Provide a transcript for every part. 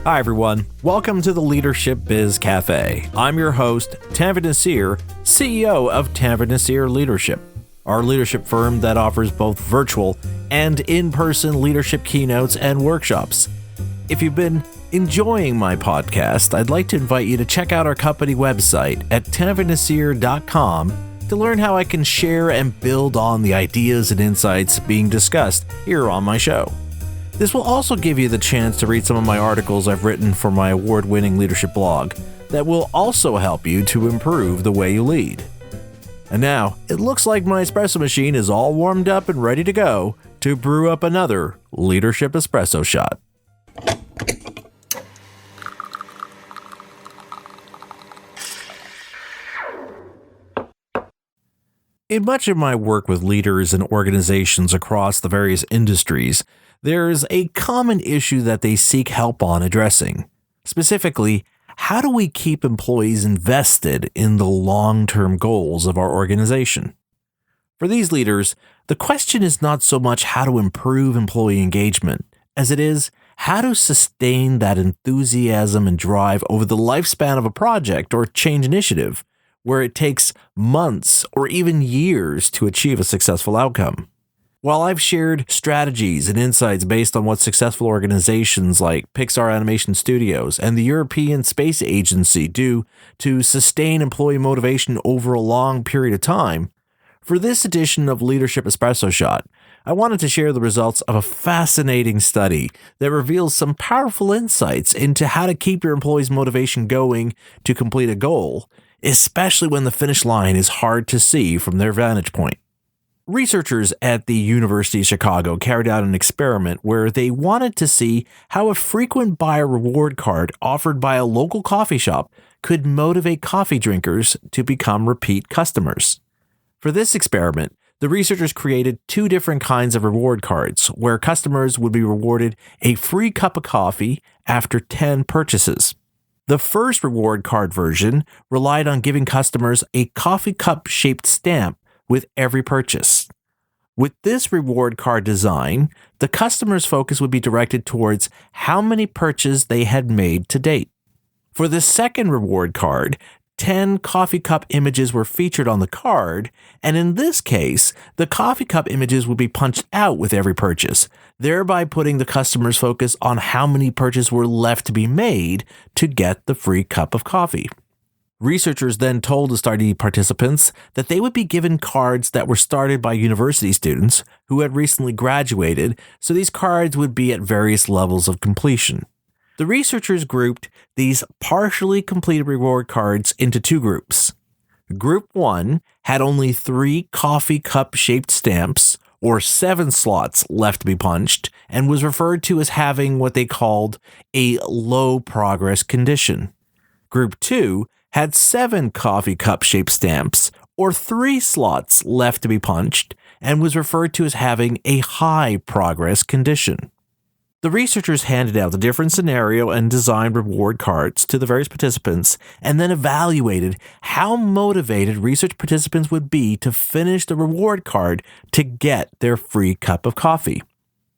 Hi, everyone. Welcome to the Leadership Biz Cafe. I'm your host, Tanvir Nasir, CEO of Tanvir Nasir Leadership, our leadership firm that offers both virtual and in-person leadership keynotes and workshops. If you've been enjoying my podcast, I'd like to invite you to check out our company website at tanvirnasir.com to learn how I can share and build on the ideas and insights being discussed here on my show. This will also give you the chance to read some of my articles I've written for my award-winning leadership blog that will also help you to improve the way you lead. And now, it looks like my espresso machine is all warmed up and ready to go to brew up another Leadership Espresso Shot. In much of my work with leaders and organizations across the various industries, there's a common issue that they seek help on addressing. Specifically, how do we keep employees invested in the long-term goals of our organization? For these leaders, the question is not so much how to improve employee engagement, as it is how to sustain that enthusiasm and drive over the lifespan of a project or change initiative, where it takes months or even years to achieve a successful outcome. While I've shared strategies and insights based on what successful organizations like Pixar Animation Studios and the European Space Agency do to sustain employee motivation over a long period of time, for this edition of Leadership Espresso Shot, I wanted to share the results of a fascinating study that reveals some powerful insights into how to keep your employees' motivation going to complete a goal, especially when the finish line is hard to see from their vantage point. Researchers at the University of Chicago carried out an experiment where they wanted to see how a frequent buyer reward card offered by a local coffee shop could motivate coffee drinkers to become repeat customers. For this experiment, the researchers created two different kinds of reward cards where customers would be rewarded a free cup of coffee after 10 purchases. The first reward card version relied on giving customers a coffee cup-shaped stamp with every purchase. With this reward card design, the customer's focus would be directed towards how many purchases they had made to date. For the second reward card, 10 coffee cup images were featured on the card, and in this case, the coffee cup images would be punched out with every purchase, thereby putting the customer's focus on how many purchases were left to be made to get the free cup of coffee. Researchers then told the study participants that they would be given cards that were started by university students who had recently graduated, so these cards would be at various levels of completion. The researchers grouped these partially completed reward cards into two groups. Group 1 had only 3 coffee cup-shaped stamps, or 7 slots left to be punched, and was referred to as having what they called a low progress condition. Group 2 had 7 coffee cup-shaped stamps, or 3 slots left to be punched, and was referred to as having a high progress condition. The researchers handed out the different scenario and designed reward cards to the various participants and then evaluated how motivated research participants would be to finish the reward card to get their free cup of coffee.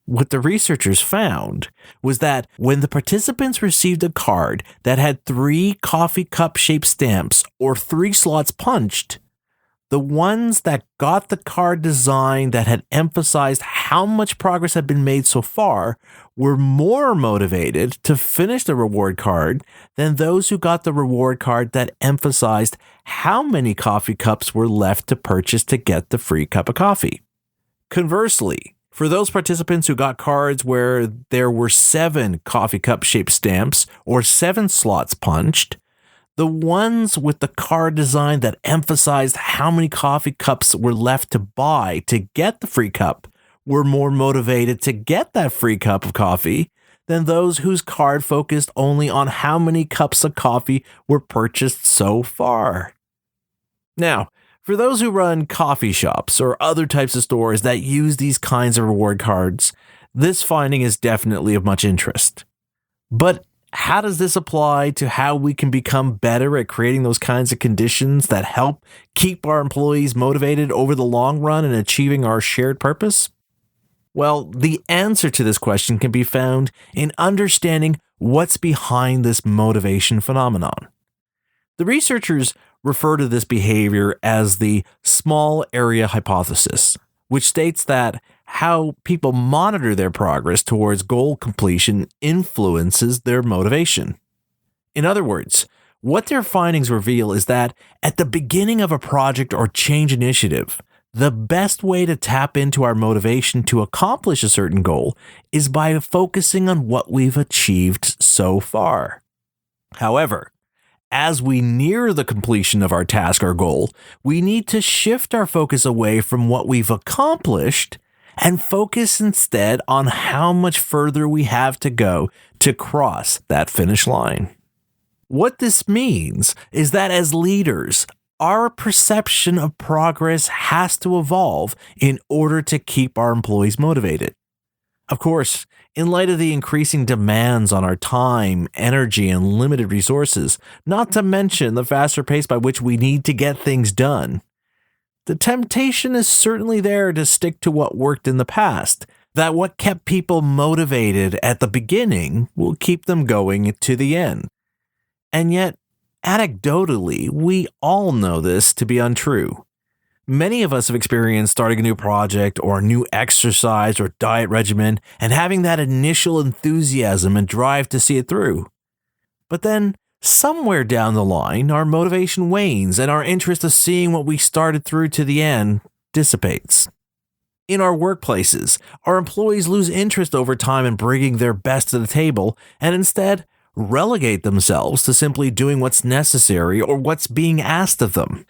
What the researchers found was that when the participants received a card that had 3 coffee cup-shaped stamps or 3 slots punched, the ones that got the card design that had emphasized how much progress had been made so far were more motivated to finish the reward card than those who got the reward card that emphasized how many coffee cups were left to purchase to get the free cup of coffee. Conversely, for those participants who got cards where there were 7 coffee cup-shaped stamps or 7 slots punched, the ones with the card design that emphasized how many coffee cups were left to buy to get the free cup were more motivated to get that free cup of coffee than those whose card focused only on how many cups of coffee were purchased so far. Now, for those who run coffee shops or other types of stores that use these kinds of reward cards, this finding is definitely of much interest. But how does this apply to how we can become better at creating those kinds of conditions that help keep our employees motivated over the long run and achieving our shared purpose? Well, the answer to this question can be found in understanding what's behind this motivation phenomenon. The researchers refer to this behavior as the small area hypothesis, which states that how people monitor their progress towards goal completion influences their motivation. In other words, what their findings reveal is that at the beginning of a project or change initiative, the best way to tap into our motivation to accomplish a certain goal is by focusing on what we've achieved so far. However, as we near the completion of our task or goal, we need to shift our focus away from what we've accomplished and focus instead on how much further we have to go to cross that finish line. What this means is that as leaders, our perception of progress has to evolve in order to keep our employees motivated. Of course, in light of the increasing demands on our time, energy, and limited resources, not to mention the faster pace by which we need to get things done, the temptation is certainly there to stick to what worked in the past, that what kept people motivated at the beginning will keep them going to the end. And yet, anecdotally, we all know this to be untrue. Many of us have experienced starting a new project or a new exercise or diet regimen and having that initial enthusiasm and drive to see it through. But then, somewhere down the line, our motivation wanes and our interest of seeing what we started through to the end dissipates. In our workplaces, our employees lose interest over time in bringing their best to the table and instead relegate themselves to simply doing what's necessary or what's being asked of them.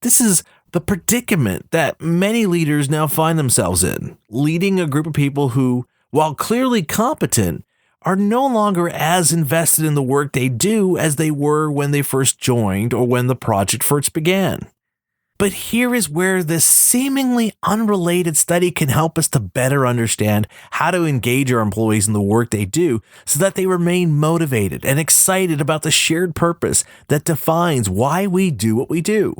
This is the predicament that many leaders now find themselves in, leading a group of people who, while clearly competent, are no longer as invested in the work they do as they were when they first joined or when the project first began. But here is where this seemingly unrelated study can help us to better understand how to engage our employees in the work they do so that they remain motivated and excited about the shared purpose that defines why we do what we do.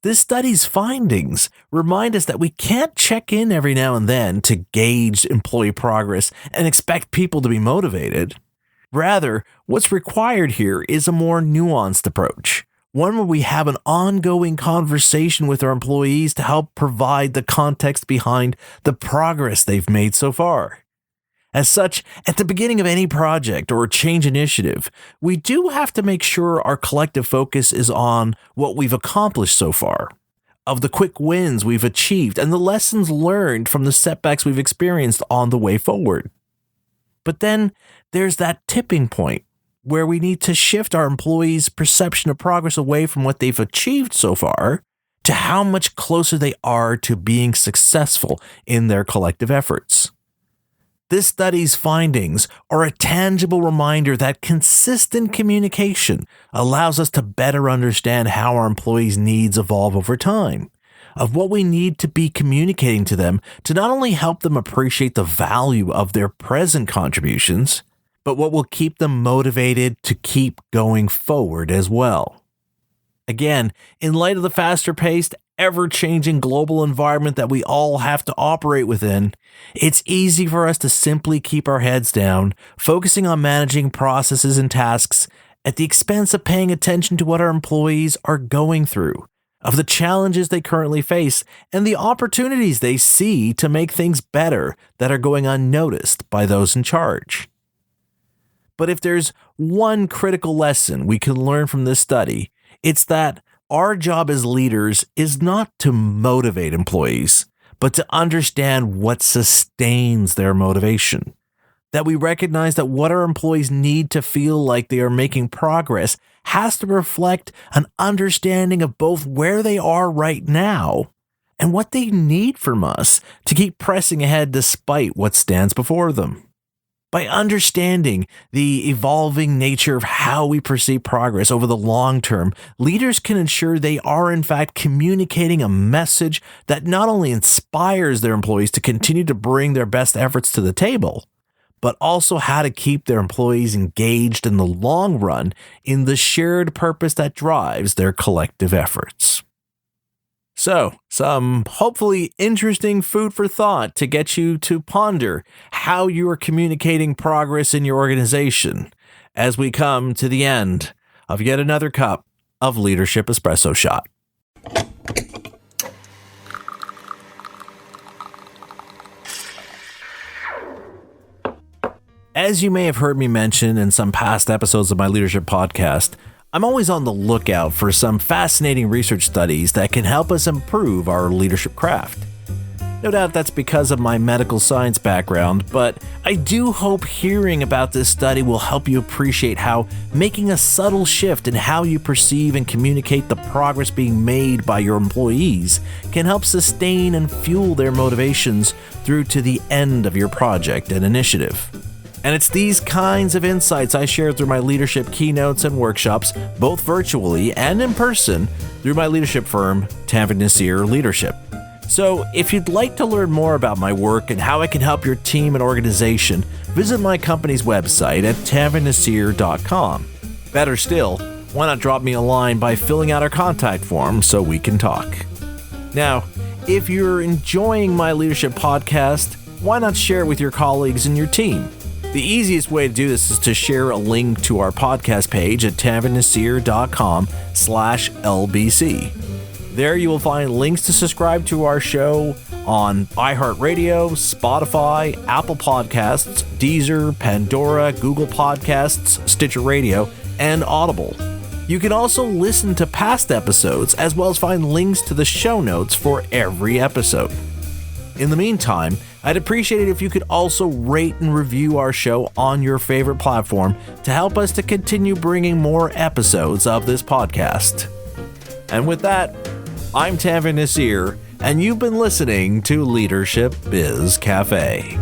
This study's findings remind us that we can't check in every now and then to gauge employee progress and expect people to be motivated. Rather, what's required here is a more nuanced approach, one where we have an ongoing conversation with our employees to help provide the context behind the progress they've made so far. As such, at the beginning of any project or change initiative, we do have to make sure our collective focus is on what we've accomplished so far, of the quick wins we've achieved and the lessons learned from the setbacks we've experienced on the way forward. But then there's that tipping point where we need to shift our employees' perception of progress away from what they've achieved so far to how much closer they are to being successful in their collective efforts. This study's findings are a tangible reminder that consistent communication allows us to better understand how our employees' needs evolve over time, of what we need to be communicating to them to not only help them appreciate the value of their present contributions, but what will keep them motivated to keep going forward as well. Again, in light of the faster-paced, ever-changing global environment that we all have to operate within, it's easy for us to simply keep our heads down, focusing on managing processes and tasks at the expense of paying attention to what our employees are going through, of the challenges they currently face, and the opportunities they see to make things better that are going unnoticed by those in charge. But if there's one critical lesson we can learn from this study, it's that our job as leaders is not to motivate employees, but to understand what sustains their motivation. That we recognize that what our employees need to feel like they are making progress has to reflect an understanding of both where they are right now and what they need from us to keep pressing ahead despite what stands before them. By understanding the evolving nature of how we perceive progress over the long term, leaders can ensure they are in fact communicating a message that not only inspires their employees to continue to bring their best efforts to the table, but also how to keep their employees engaged in the long run in the shared purpose that drives their collective efforts. So, some hopefully interesting food for thought to get you to ponder how you are communicating progress in your organization as we come to the end of yet another cup of Leadership Espresso Shot. As you may have heard me mention in some past episodes of my leadership podcast, I'm always on the lookout for some fascinating research studies that can help us improve our leadership craft. No doubt that's because of my medical science background, but I do hope hearing about this study will help you appreciate how making a subtle shift in how you perceive and communicate the progress being made by your employees can help sustain and fuel their motivations through to the end of your project and initiative. And it's these kinds of insights I share through my leadership keynotes and workshops, both virtually and in person, through my leadership firm, Tanvir Naseer Leadership. So if you'd like to learn more about my work and how I can help your team and organization, visit my company's website at tanvirnaseer.com. Better still, why not drop me a line by filling out our contact form so we can talk. Now, if you're enjoying my leadership podcast, why not share it with your colleagues and your team? The easiest way to do this is to share a link to our podcast page at tanvirnaseer.com/LBC. There you will find links to subscribe to our show on iHeartRadio, Spotify, Apple Podcasts, Deezer, Pandora, Google Podcasts, Stitcher Radio, and Audible. You can also listen to past episodes as well as find links to the show notes for every episode. In the meantime, I'd appreciate it if you could also rate and review our show on your favorite platform to help us to continue bringing more episodes of this podcast. And with that, I'm Tanvir Naseer, and you've been listening to Leadership Biz Cafe.